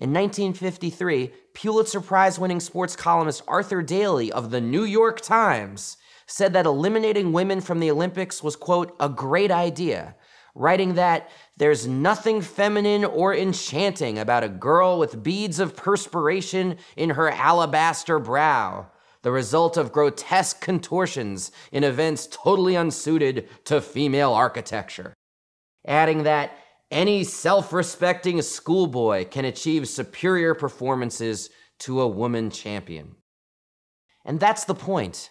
In 1953, Pulitzer Prize-winning sports columnist Arthur Daly of the New York Times said that eliminating women from the Olympics was, quote, a great idea, writing that there's nothing feminine or enchanting about a girl with beads of perspiration in her alabaster brow, the result of grotesque contortions in events totally unsuited to female architecture. Adding that any self-respecting schoolboy can achieve superior performances to a woman champion. And that's the point.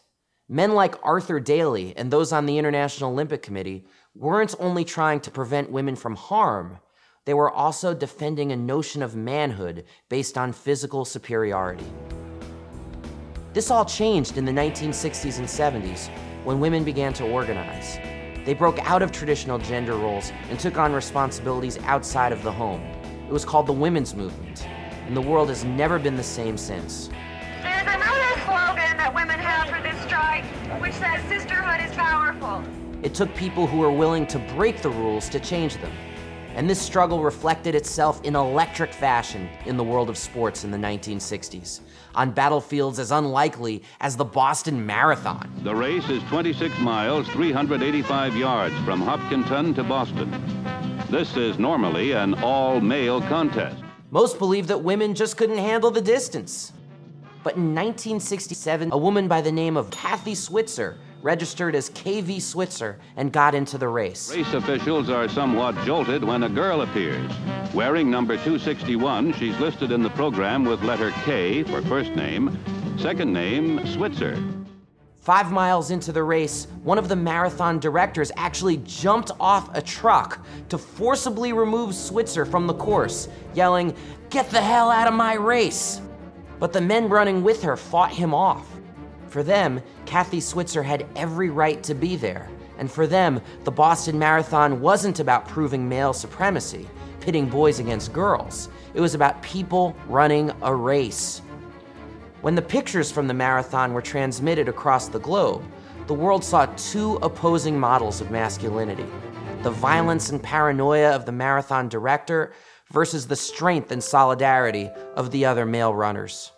Men like Arthur Daly and those on the International Olympic Committee weren't only trying to prevent women from harm, they were also defending a notion of manhood based on physical superiority. This all changed in the 1960s and 70s when women began to organize. They broke out of traditional gender roles and took on responsibilities outside of the home. It was called the women's movement, and the world has never been the same since. There's another slogan that women have for this strike, which says sisterhood is powerful. It took people who were willing to break the rules to change them. And this struggle reflected itself in electric fashion in the world of sports in the 1960s, on battlefields as unlikely as the Boston Marathon. The race is 26 miles, 385 yards from Hopkinton to Boston. This is normally an all-male contest. Most believed that women just couldn't handle the distance. But in 1967, a woman by the name of Kathy Switzer registered as KV Switzer and got into the race. Race officials are somewhat jolted when a girl appears. Wearing number 261, she's listed in the program with letter K for first name, second name Switzer. 5 miles into the race, one of the marathon directors actually jumped off a truck to forcibly remove Switzer from the course, yelling, "Get the hell out of my race!" But the men running with her fought him off. For them, Kathy Switzer had every right to be there. And for them, the Boston Marathon wasn't about proving male supremacy, pitting boys against girls. It was about people running a race. When the pictures from the marathon were transmitted across the globe, the world saw two opposing models of masculinity: the violence and paranoia of the marathon director versus the strength and solidarity of the other male runners.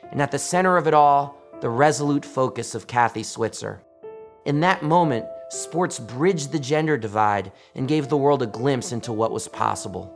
And at the center of it all, the resolute focus of Kathy Switzer. In that moment, sports bridged the gender divide and gave the world a glimpse into what was possible.